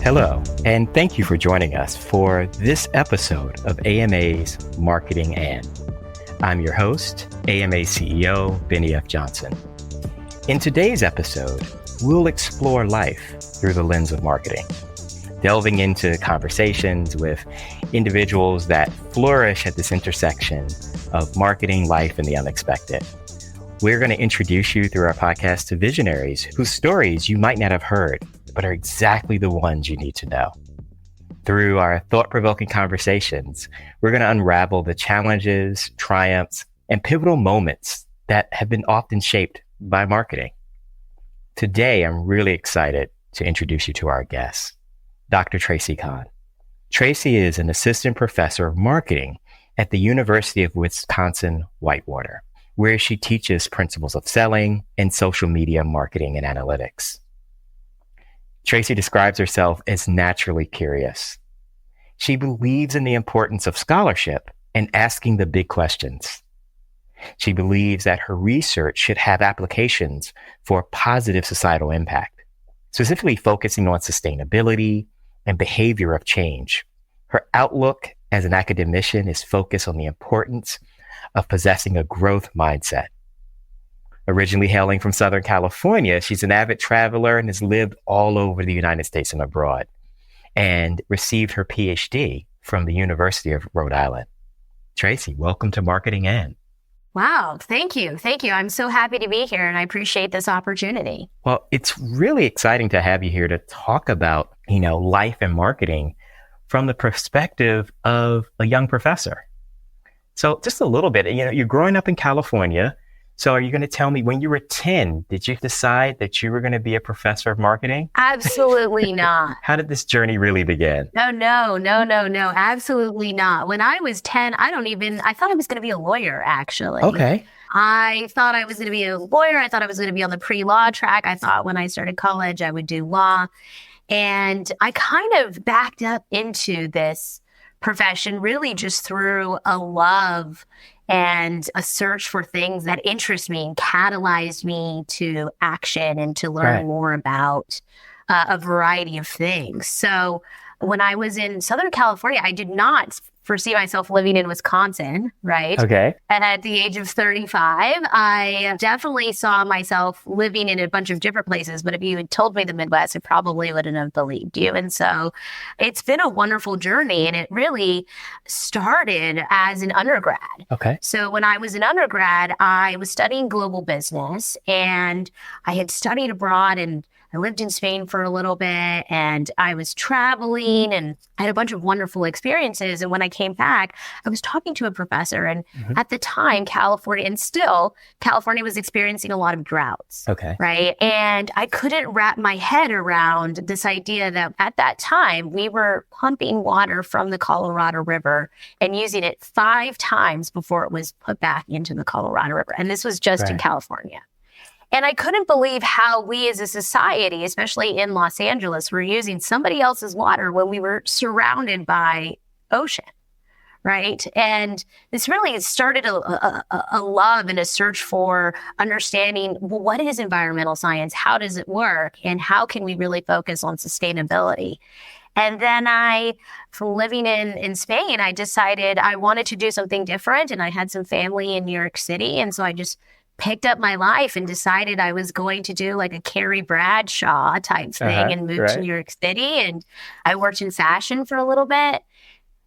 Hello, and thank you for joining us for this episode of AMA's Marketing And. I'm your host, AMA CEO, Bennie F Johnson. In today's episode, we'll explore life through the lens of marketing, delving into conversations with individuals that flourish at this intersection of marketing, life, and the unexpected. We're going to introduce you through our podcast to visionaries whose stories you might not have heard, but are exactly the ones you need to know. Through our thought-provoking conversations, we're going to unravel the challenges, triumphs, and pivotal moments that have been often shaped by marketing. Today, I'm really excited to introduce you to our guest, Dr. Tracy A. Tracy is an assistant professor of marketing at the University of Wisconsin Whitewater, where she teaches principles of selling and social media marketing and analytics. Tracy describes herself as naturally curious. She believes in the importance of scholarship and asking the big questions. She believes that her research should have applications for positive societal impact, specifically focusing on sustainability and behavior of change. Her outlook as an academician is focused on the importance of possessing a growth mindset. Originally hailing from Southern California, she's an avid traveler and has lived all over the United States and abroad, and received her PhD from the University of Rhode Island. Tracy, welcome to Marketing And. Wow, thank you. Thank you. I'm so happy to be here and I appreciate this opportunity. Well, it's really exciting to have you here to talk about, life and marketing from the perspective of a young professor. So just a little bit, you're growing up in California. So are you going to tell me, when you were 10, did you decide that you were going to be a professor of marketing? Absolutely not. How did this journey really begin? No, absolutely not. When I was 10, I thought I was going to be a lawyer, actually. Okay. I thought I was going to be a lawyer. I thought I was going to be on the pre-law track. I thought when I started college, I would do law. And I kind of backed up into this profession really just through a love and a search for things that interest me and catalyzed me to action and to learn more about a variety of things. So when I was in Southern California, I did not foresee myself living in Wisconsin, right? Okay. And at the age of 35, I definitely saw myself living in a bunch of different places. But if you had told me the Midwest, I probably wouldn't have believed you. And so it's been a wonderful journey. And it really started as an undergrad. Okay. So when I was an undergrad, I was studying global business and I had studied abroad and I lived in Spain for a little bit and I was traveling and I had a bunch of wonderful experiences. And when I came back, I was talking to a professor and at the time, California was experiencing a lot of droughts. Okay. Right. And I couldn't wrap my head around this idea that at that time we were pumping water from the Colorado River and using it 5 times before it was put back into the Colorado River. And this was just in California. And I couldn't believe how we as a society, especially in Los Angeles, were using somebody else's water when we were surrounded by ocean, right? And this really started a love and a search for understanding, well, what is environmental science? How does it work? And how can we really focus on sustainability? And then from living in Spain, I decided I wanted to do something different. And I had some family in New York City. And so I just picked up my life and decided I was going to do like a Carrie Bradshaw type thing and moved to New York City. And I worked in fashion for a little bit.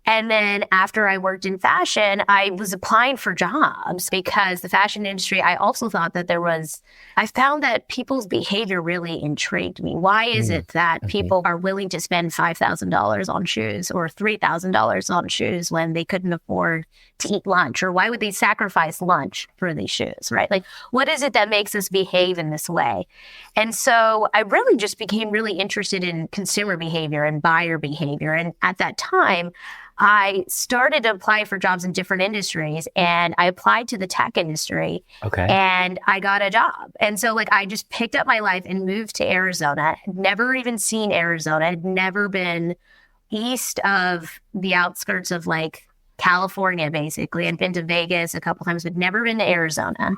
And then after I worked in fashion, I was applying for jobs because the fashion industry, I also thought that I found that people's behavior really intrigued me. Why is it that people are willing to spend $5,000 on shoes or $3,000 on shoes when they couldn't afford to eat lunch? Or why would they sacrifice lunch for these shoes, right? Like, what is it that makes us behave in this way? And so I really just became really interested in consumer behavior and buyer behavior. And at that time, I started to apply for jobs in different industries and I applied to the tech industry and I got a job. And so I just picked up my life and moved to Arizona. I'd never even seen Arizona. I'd never been east of the outskirts of California, basically. I'd been to Vegas a couple times, but never been to Arizona.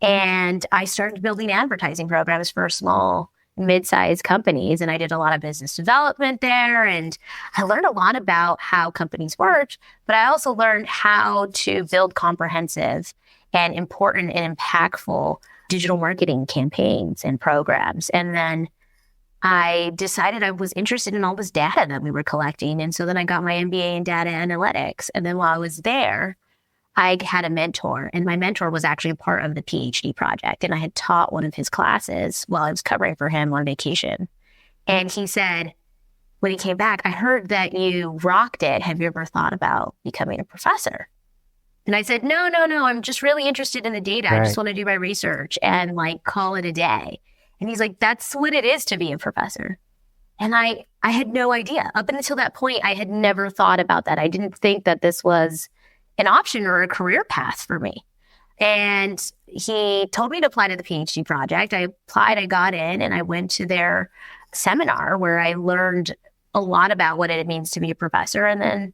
And I started building advertising programs for a small mid-sized companies, and I did a lot of business development there. And I learned a lot about how companies worked, but I also learned how to build comprehensive and important and impactful digital marketing campaigns and programs. And then I decided I was interested in all this data that we were collecting. And so then I got my MBA in data analytics. And then while I was there, I had a mentor, and my mentor was actually a part of the PhD project. And I had taught one of his classes while I was covering for him on vacation. And he said, when he came back, I heard that you rocked it. Have you ever thought about becoming a professor? And I said, no, I'm just really interested in the data. Right. I just want to do my research and like call it a day. And he's like, that's what it is to be a professor. And I had no idea. Up until that point, I had never thought about that. I didn't think that this was an option or a career path for me. And he told me to apply to the PhD project. I applied, I got in, and I went to their seminar where I learned a lot about what it means to be a professor. And then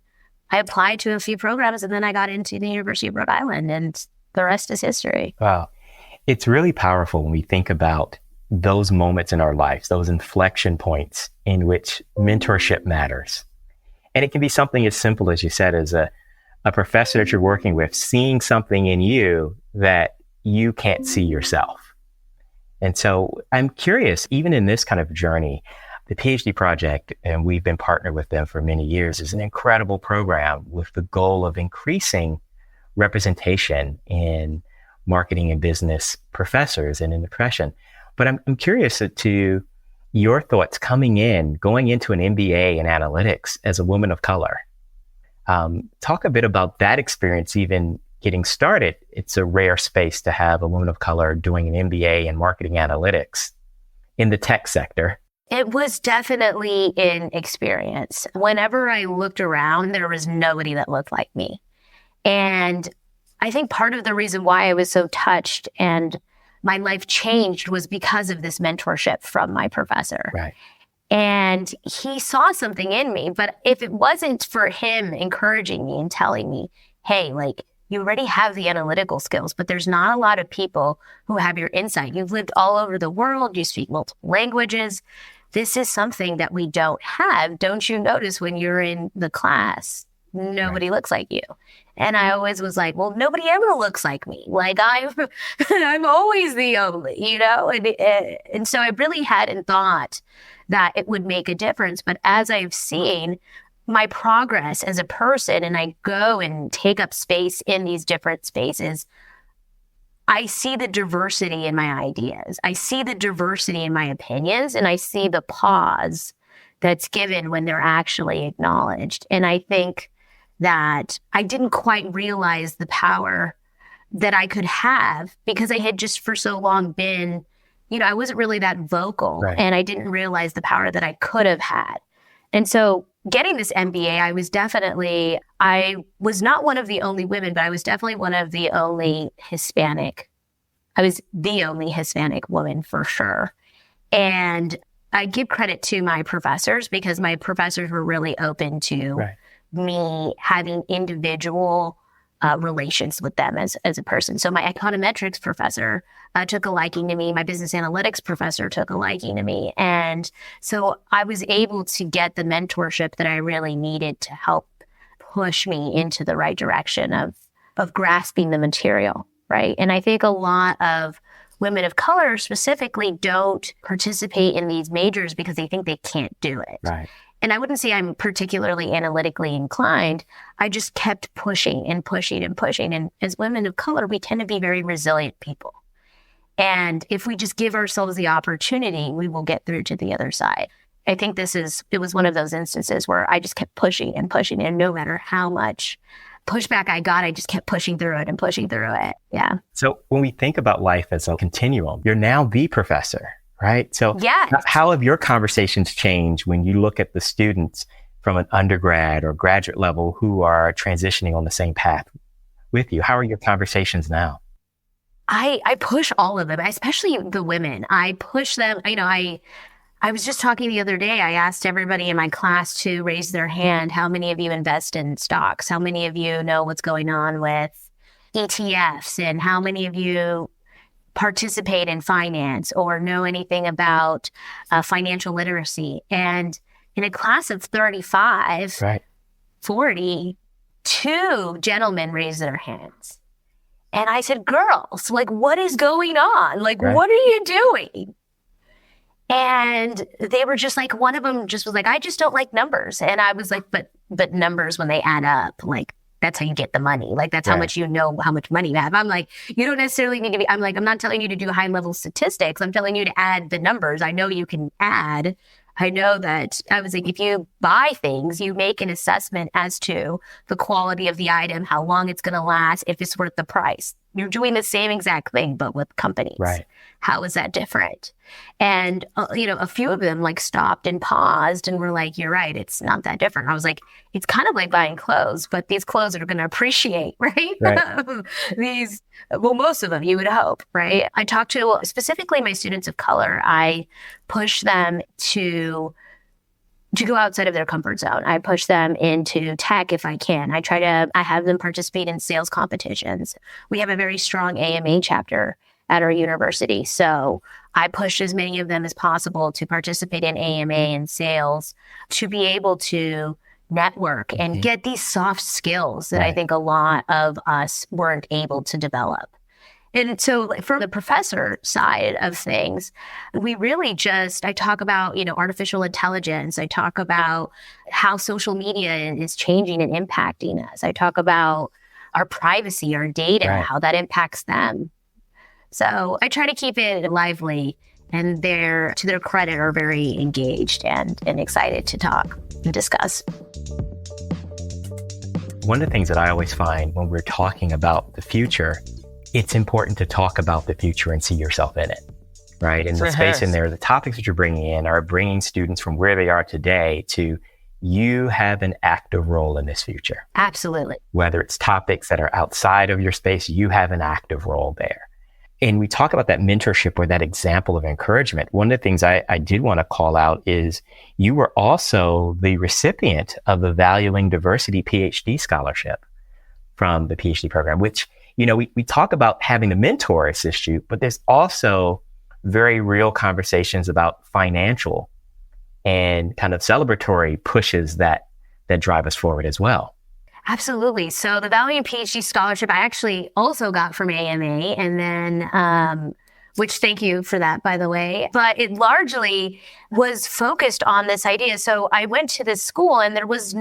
I applied to a few programs, and then I got into the University of Rhode Island, and the rest is history. Wow. It's really powerful when we think about those moments in our lives, those inflection points in which mentorship matters. And it can be something as simple as you said, as a professor that you're working with, seeing something in you that you can't see yourself. And so I'm curious, even in this kind of journey, the PhD project, and we've been partnered with them for many years, is an incredible program with the goal of increasing representation in marketing and business professors and in the profession. But I'm curious to your thoughts going into an MBA in analytics as a woman of color. Talk a bit about that experience, even getting started. It's a rare space to have a woman of color doing an MBA in marketing analytics in the tech sector. It was definitely an experience. Whenever I looked around, there was nobody that looked like me. And I think part of the reason why I was so touched and my life changed was because of this mentorship from my professor. Right. And he saw something in me, but if it wasn't for him encouraging me and telling me, hey, like, you already have the analytical skills, but there's not a lot of people who have your insight. You've lived all over the world. You speak multiple languages. This is something that we don't have. Don't you notice when you're in the class, nobody looks like you? And I always was like, well, nobody ever looks like me. Like I'm always the only, you know? And so I really hadn't thought that it would make a difference. But as I've seen my progress as a person, and I go and take up space in these different spaces, I see the diversity in my ideas. I see the diversity in my opinions, and I see the pause that's given when they're actually acknowledged. And I think that I didn't quite realize the power that I could have because I had just for so long been, you know, I wasn't really that vocal, right. And I didn't realize the power that I could have had. And so getting this MBA, I was not one of the only women, but I was definitely one of the only Hispanic. I was the only Hispanic woman for sure. And I give credit to my professors because my professors were really open to me having individual relations with them as a person. So my econometrics professor took a liking to me. My business analytics professor took a liking to me. And so I was able to get the mentorship that I really needed to help push me into the right direction of grasping the material, right? And I think a lot of women of color specifically don't participate in these majors because they think they can't do it. Right. And I wouldn't say I'm particularly analytically inclined. I just kept pushing and pushing and pushing. And as women of color, we tend to be very resilient people. And if we just give ourselves the opportunity, we will get through to the other side. I think it was one of those instances where I just kept pushing and pushing. And no matter how much pushback I got, I just kept pushing through it and pushing through it. Yeah. So when we think about life as a continuum, you're now the professor, right? So how have your conversations changed when you look at the students from an undergrad or graduate level who are transitioning on the same path with you? How are your conversations now? I push all of them, especially the women. I push them. You know, I was just talking the other day. I asked everybody in my class to raise their hand. How many of you invest in stocks? How many of you know what's going on with ETFs? And how many of you participate in finance or know anything about financial literacy. And in a class of 35, Right. 40, 2 gentlemen raised their hands. And I said, girls, like, what is going on? Like, Right. what are you doing? And they were just like, one of them just was like, I just don't like numbers. And I was like, but numbers, when they add up, like, that's how you get the money. Like, that's how Right. much you know how much money you have. I'm like, you don't necessarily need to be, I'm like, I'm not telling you to do high level statistics. I'm telling you to add the numbers. I know you can add. I know that. I was like, if you buy things, you make an assessment as to the quality of the item, how long it's going to last, if it's worth the price. You're doing the same exact thing, but with companies. Right. How is that different? And, a few of them like stopped and paused and were like, you're right, it's not that different. I was like, it's kind of like buying clothes, but these clothes are going to appreciate, right? Right. Most of them, you would hope, right? I talk to specifically my students of color. I push them to go outside of their comfort zone. I push them into tech if I can. I have them participate in sales competitions. We have a very strong AMA chapter at our university. So I push as many of them as possible to participate in AMA and sales, to be able to network and get these soft skills that I think a lot of us weren't able to develop. And so from the professor side of things, we really I talk about, artificial intelligence. I talk about how social media is changing and impacting us. I talk about our privacy, our data, how that impacts them. So I try to keep it lively, and they're, to their credit, are very engaged and excited to talk and discuss. One of the things that I always find when we're talking about the future, it's important to talk about the future and see yourself in it, right? And the space in there, the topics that you're bringing in are bringing students from where they are today to you have an active role in this future. Absolutely. Whether it's topics that are outside of your space, you have an active role there. And we talk about that mentorship or that example of encouragement. One of the things I did want to call out is you were also the recipient of the Valuing Diversity PhD scholarship from the PhD program, which, we talk about having a mentor assist you, but there's also very real conversations about financial and kind of celebratory pushes that drive us forward as well. Absolutely. So the Valuing PhD scholarship I actually also got from AMA, and then, which thank you for that, by the way, but it largely was focused on this idea. So I went to this school and it was a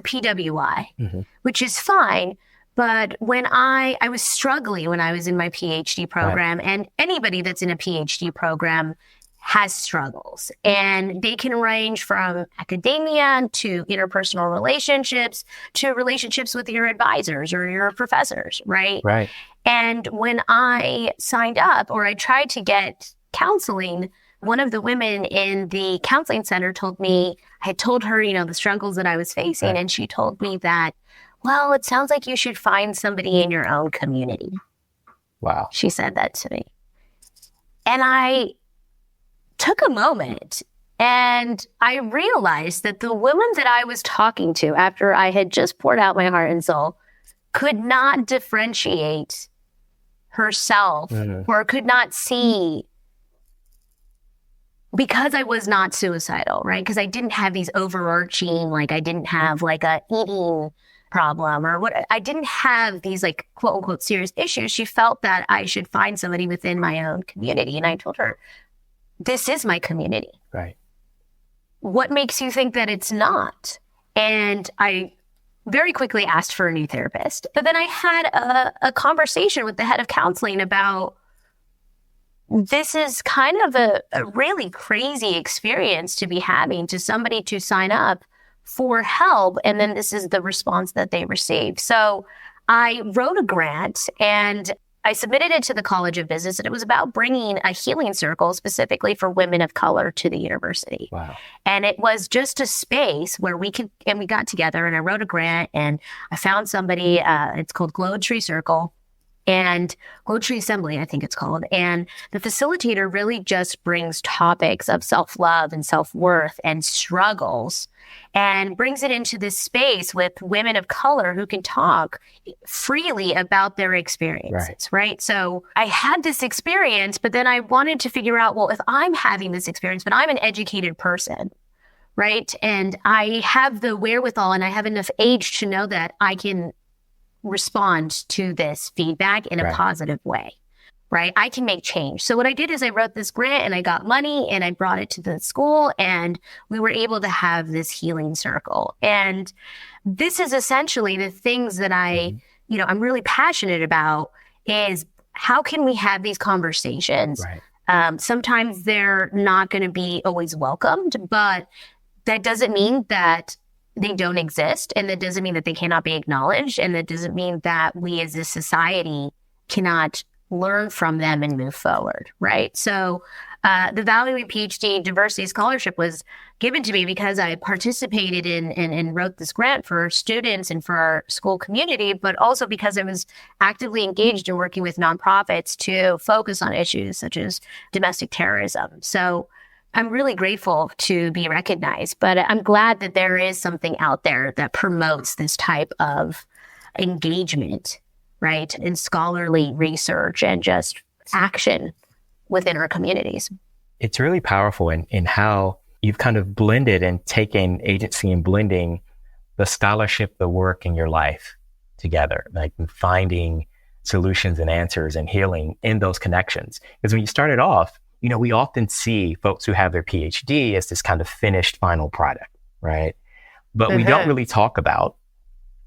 PWI, which is fine. But when I was struggling when I was in my PhD program, and anybody that's in a PhD program has struggles, and they can range from academia to interpersonal relationships to relationships with your advisors or your professors, right? Right. And when I signed up, or I tried to get counseling, one of the women in the counseling center told me, I had told her, the struggles that I was facing, and she told me that, well, it sounds like you should find somebody in your own community. Wow. She said that to me. And I took a moment and I realized that the woman that I was talking to after I had just poured out my heart and soul could not differentiate herself or could not see, because I was not suicidal, right? Because I didn't have these overarching, I didn't have a eating problem or what. I didn't have these quote unquote serious issues. She felt that I should find somebody within my own community. And I told her, this is my community. Right. What makes you think that it's not? And I very quickly asked for a new therapist. But then I had a conversation with the head of counseling about, this is kind of a really crazy experience to be having, to somebody to sign up for help, and then this is the response that they receive. So I wrote a grant and I submitted it to the College of Business, and it was about bringing a healing circle specifically for women of color to the university. Wow. And it was just a space where we got together, and I wrote a grant, and I found somebody, it's called Glow Tree Circle. and Poetry Assembly, I think it's called. And the facilitator really just brings topics of self-love and self-worth and struggles and brings it into this space with women of color who can talk freely about their experiences, right? So I had this experience, but then I wanted to figure out, well, if I'm having this experience, but I'm an educated person, right? And I have the wherewithal and I have enough age to know that I can respond to this feedback in a positive way, right? I can make change. So what I did is I wrote this grant and I got money and I brought it to the school and we were able to have this healing circle. And this is essentially the things that I'm really passionate about is how can we have these conversations? Sometimes they're not going to be always welcomed, but that doesn't mean that they don't exist. And that doesn't mean that they cannot be acknowledged. And that doesn't mean that we as a society cannot learn from them and move forward, right? So the Valuing PhD Diversity Scholarship was given to me because I participated in and wrote this grant for students and for our school community, but also because I was actively engaged in working with nonprofits to focus on issues such as domestic terrorism. So I'm really grateful to be recognized, but I'm glad that there is something out there that promotes this type of engagement, right? And scholarly research and just action within our communities. It's really powerful in how you've kind of blended and taken agency and blending the scholarship, the work, and your life together, like finding solutions and answers and healing in those connections. Because when you started off, we often see folks who have their PhD as this kind of finished final product, right? But we don't really talk about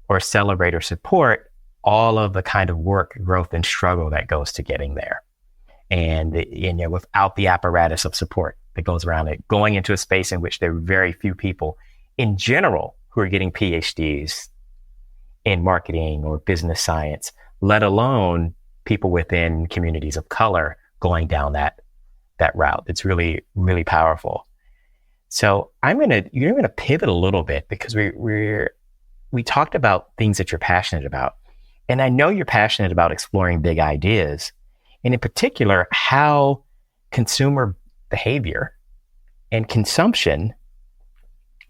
or celebrate or support all of the kind of work, growth, and struggle that goes to getting there. And without the apparatus of support that goes around it, going into a space in which there are very few people in general who are getting PhDs in marketing or business science, let alone people within communities of color going down that route. It's really, really powerful. So you're gonna pivot a little bit because we talked about things that you're passionate about. And I know you're passionate about exploring big ideas, and in particular, how consumer behavior and consumption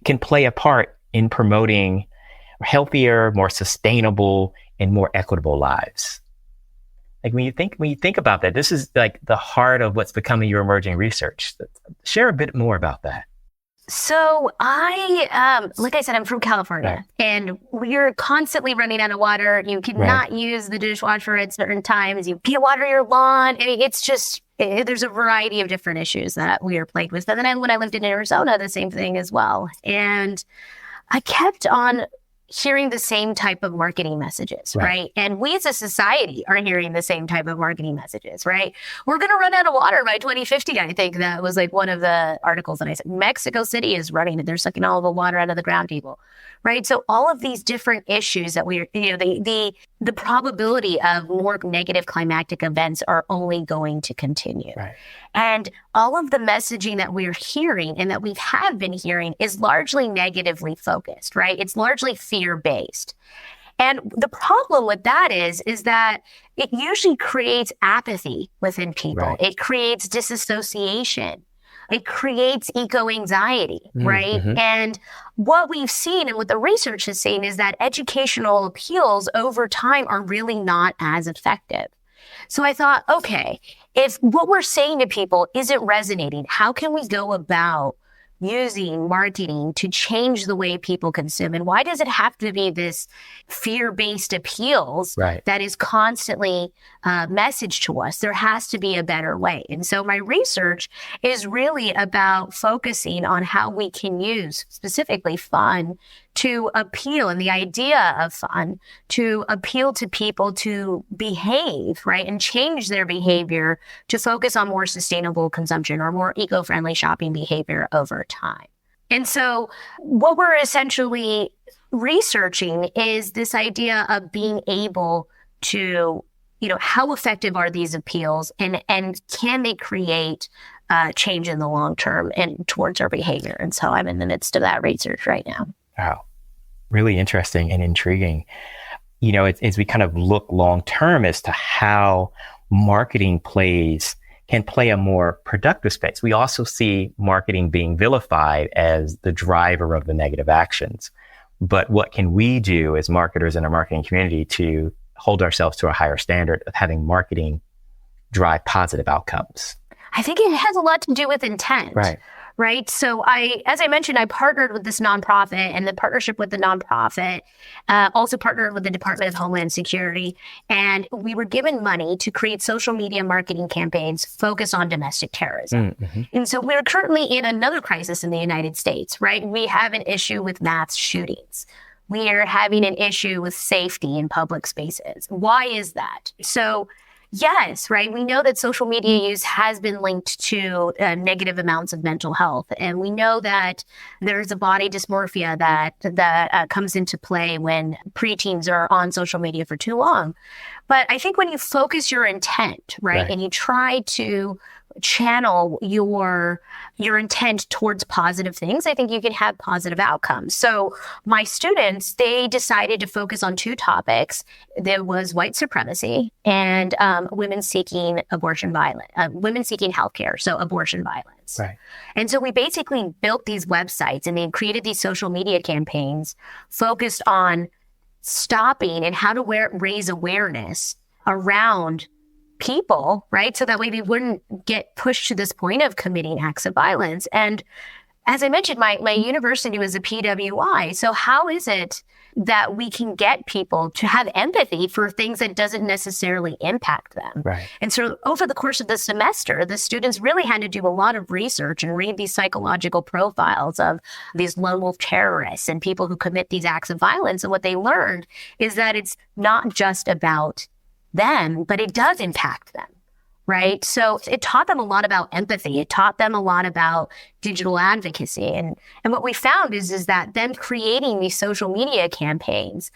can play a part in promoting healthier, more sustainable, and more equitable lives. Like when you think about that, this is like the heart of what's becoming your emerging research. Share a bit more about that. So like I said, I'm from California, and we're constantly running out of water. You cannot use the dishwasher at certain times. You can't water your lawn. I mean, it's just, there's a variety of different issues that we are plagued with. But then when I lived in Arizona, the same thing as well. And I kept on hearing the same type of marketing messages, right? And we as a society are hearing the same type of marketing messages, right? We're going to run out of water by 2050. I think that was like one of the articles that I said. Mexico City is running and they're sucking all the water out of the ground table, right? So all of these different issues that we're, the probability of more negative climatic events are only going to continue. And all of the messaging that we're hearing and that we have been hearing is largely negatively focused, right? It's largely fear-based. And the problem with that is that it usually creates apathy within people. It creates disassociation. It creates eco-anxiety, right? And what we've seen and what the research has seen is that educational appeals over time are really not as effective. So I thought, okay, if what we're saying to people isn't resonating, how can we go about using marketing to change the way people consume? And why does it have to be this fear-based appeals that is constantly messaged to us? There has to be a better way. And so my research is really about focusing on how we can use specifically fun to appeal, and the idea of fun to appeal to people to behave, right? And change their behavior to focus on more sustainable consumption or more eco-friendly shopping behavior over time. And so what we're essentially researching is this idea of being able to, how effective are these appeals and can they create change in the long term and towards our behavior? And so I'm in the midst of that research right now. Wow. Really interesting and intriguing. as we kind of look long term as to how marketing can play a more productive space, we also see marketing being vilified as the driver of the negative actions. But what can we do as marketers in our marketing community to hold ourselves to a higher standard of having marketing drive positive outcomes? I think it has a lot to do with intent. Right. So as I mentioned, I partnered with this nonprofit, and the partnership with the nonprofit also partnered with the Department of Homeland Security. And we were given money to create social media marketing campaigns focused on domestic terrorism. Mm-hmm. And so we're currently in another crisis in the United States, right? We have an issue with mass shootings. We are having an issue with safety in public spaces. Why is that? So yes, right. We know that social media use has been linked to negative amounts of mental health. And we know that there's a body dysmorphia that comes into play when preteens are on social media for too long. But I think when you focus your intent, right, and you try to channel your intent towards positive things, I think you can have positive outcomes. So my students, they decided to focus on two topics. There was white supremacy and women seeking healthcare, so abortion violence. Right. And so we basically built these websites and they created these social media campaigns focused on stopping and how to raise awareness around people, right? So that way they wouldn't get pushed to this point of committing acts of violence. And as I mentioned, my university was a PWI. So how is it that we can get people to have empathy for things that doesn't necessarily impact them? Right. And so over the course of the semester, the students really had to do a lot of research and read these psychological profiles of these lone wolf terrorists and people who commit these acts of violence. And what they learned is that it's not just about them, but it does impact them, right? So it taught them a lot about empathy. It taught them a lot about digital advocacy. And what we found is that them creating these social media campaigns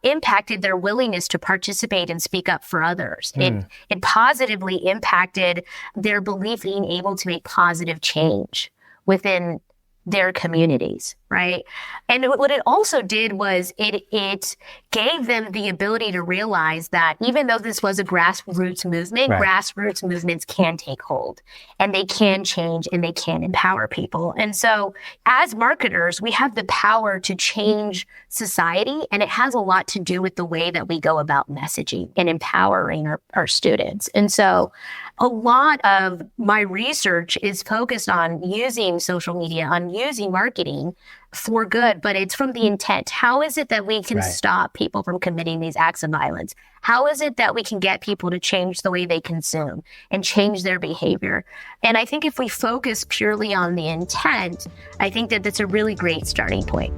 impacted their willingness to participate and speak up for others. It positively impacted their belief in being able to make positive change within their communities, right? And what it also did was it gave them the ability to realize that even though this was a grassroots movement, grassroots movements can take hold and they can change and they can empower people. And so as marketers, we have the power to change society, and it has a lot to do with the way that we go about messaging and empowering our students. And so a lot of my research is focused on using social media, on using marketing for good, but it's from the intent. How is it that we can stop people from committing these acts of violence? How is it that we can get people to change the way they consume and change their behavior? And I think if we focus purely on the intent, I think that that's a really great starting point.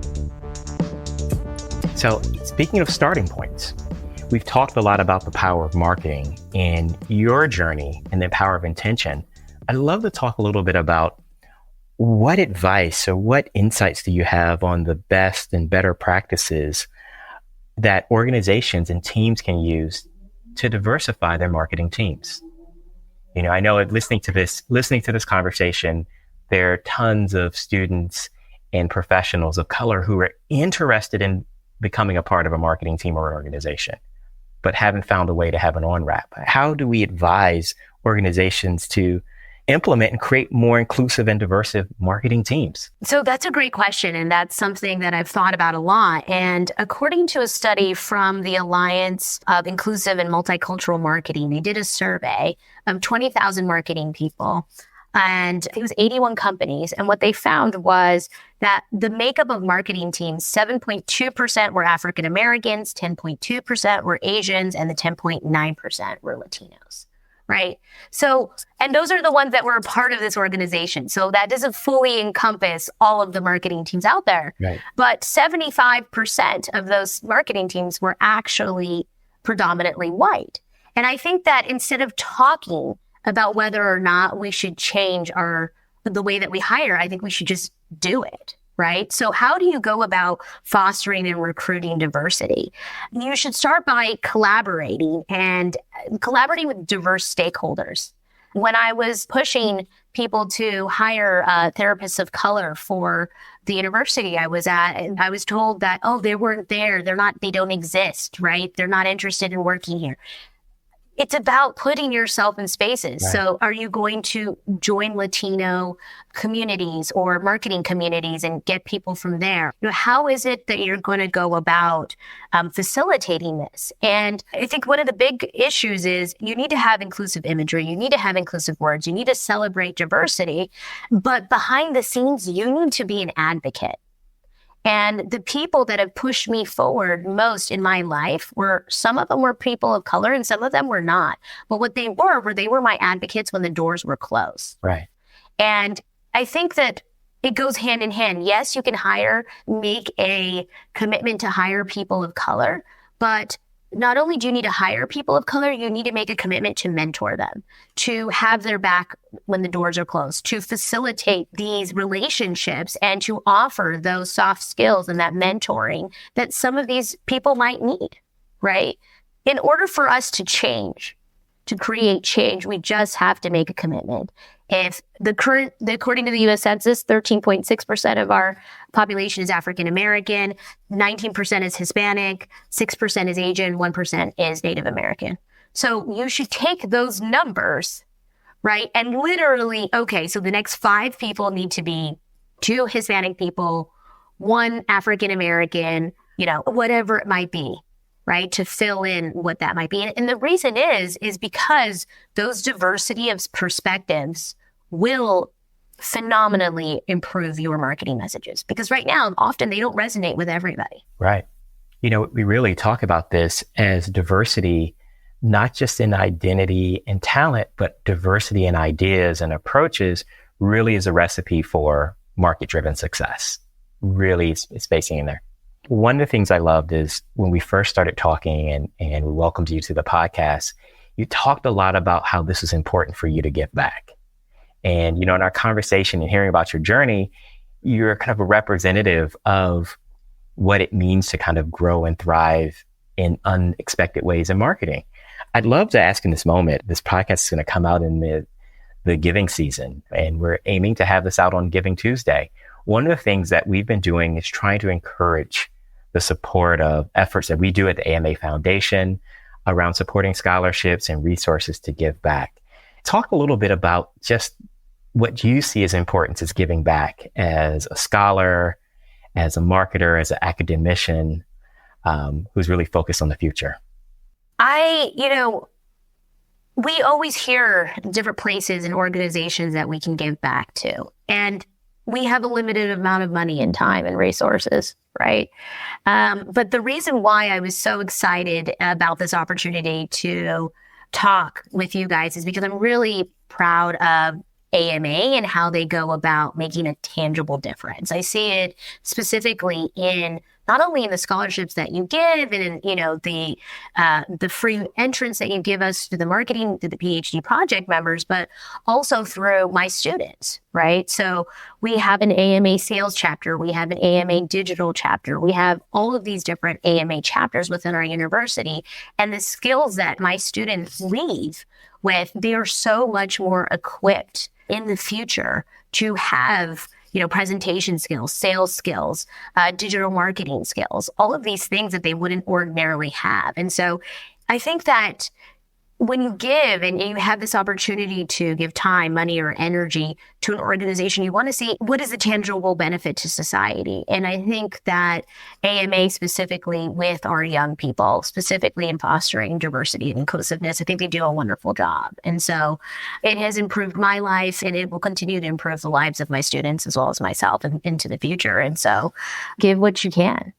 So speaking of starting points, we've talked a lot about the power of marketing and your journey and the power of intention. I'd love to talk a little bit about what advice or what insights do you have on the best and better practices that organizations and teams can use to diversify their marketing teams? I know listening to this conversation, there are tons of students and professionals of color who are interested in becoming a part of a marketing team or an organization, but haven't found a way to have an on-ramp. How do we advise organizations to implement and create more inclusive and diverse marketing teams? So that's a great question. And that's something that I've thought about a lot. And according to a study from the Alliance of Inclusive and Multicultural Marketing, they did a survey of 20,000 marketing people. And it was 81 companies. And what they found was that the makeup of marketing teams, 7.2% were African Americans, 10.2% were Asians, and the 10.9% were Latinos. Right. So, and those are the ones that were a part of this organization. So that doesn't fully encompass all of the marketing teams out there. Right. But 75% of those marketing teams were actually predominantly white. And I think that instead of talking about whether or not we should change the way that we hire, I think we should just do it. Right? So how do you go about fostering and recruiting diversity? You should start by collaborating with diverse stakeholders. when I was pushing people to hire therapists of color for the university I was at, and I was told that, oh, they weren't there. They don't exist, right? They're not interested in working here. It's about putting yourself in spaces. Right. So are you going to join Latino communities or marketing communities and get people from there? How is it that you're going to go about facilitating this? And I think one of the big issues is you need to have inclusive imagery. You need to have inclusive words. You need to celebrate diversity. But behind the scenes, you need to be an advocate. And the people that have pushed me forward most in my life some of them were people of color and some of them were not. But what they were my advocates when the doors were closed. Right. And I think that it goes hand in hand. Yes, you can make a commitment to hire people of color, but not only do you need to hire people of color, you need to make a commitment to mentor them, to have their back when the doors are closed, to facilitate these relationships and to offer those soft skills and that mentoring that some of these people might need, right? In order for us to change, to create change, we just have to make a commitment. If according to the U.S. Census, 13.6% of our population is African American, 19% is Hispanic, 6% is Asian, 1% is Native American. So you should take those numbers, right? And literally, okay, so the next 5 people need to be 2 Hispanic people, 1 African American, whatever it might be, right? To fill in what that might be. And the reason is because those diversity of perspectives will phenomenally improve your marketing messages. Because right now, often they don't resonate with everybody. Right. We really talk about this as diversity, not just in identity and talent, but diversity in ideas and approaches really is a recipe for market-driven success. Really, it's basing in there. One of the things I loved is when we first started talking and we welcomed you to the podcast, you talked a lot about how this is important for you to give back. And, in our conversation and hearing about your journey, you're kind of a representative of what it means to kind of grow and thrive in unexpected ways in marketing. I'd love to ask in this moment, this podcast is going to come out in the giving season, and we're aiming to have this out on Giving Tuesday. One of the things that we've been doing is trying to encourage the support of efforts that we do at the AMA Foundation around supporting scholarships and resources to give back. Talk a little bit about just what you see as importance as giving back as a scholar, as a marketer, as an academician who's really focused on the future. We always hear different places and organizations that we can give back to. And we have a limited amount of money and time and resources, right? But the reason why I was so excited about this opportunity to talk with you guys is because I'm really proud of AMA and how they go about making a tangible difference. I see it specifically in not only in the scholarships that you give and in, the free entrance that you give us to the marketing, to the PhD project members, but also through my students, right? So we have an AMA sales chapter. We have an AMA digital chapter. We have all of these different AMA chapters within our university. And the skills that my students leave with, they are so much more equipped in the future to have presentation skills, sales skills, digital marketing skills, all of these things that they wouldn't ordinarily have. And so I think that when you give and you have this opportunity to give time, money, or energy to an organization, you want to see what is the tangible benefit to society. And I think that AMA specifically with our young people, specifically in fostering diversity and inclusiveness, I think they do a wonderful job. And so it has improved my life and it will continue to improve the lives of my students as well as myself into the future. And so give what you can.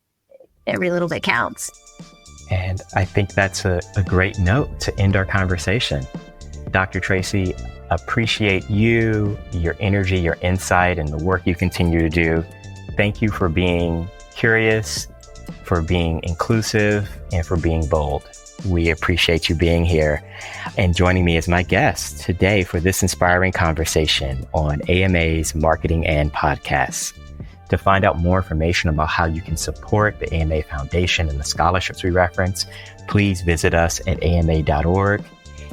Every little bit counts. And I think that's a great note to end our conversation. Dr. Tracy, appreciate you, your energy, your insight, and the work you continue to do. Thank you for being curious, for being inclusive, and for being bold. We appreciate you being here and joining me as my guest today for this inspiring conversation on AMA's Marketing and Podcasts. To find out more information about how you can support the AMA Foundation and the scholarships we reference, please visit us at ama.org.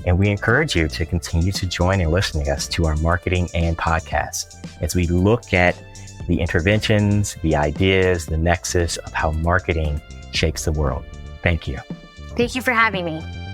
And we encourage you to continue to join and listen to us to our Marketing and podcast as we look at the interventions, the ideas, the nexus of how marketing shapes the world. Thank you. Thank you for having me.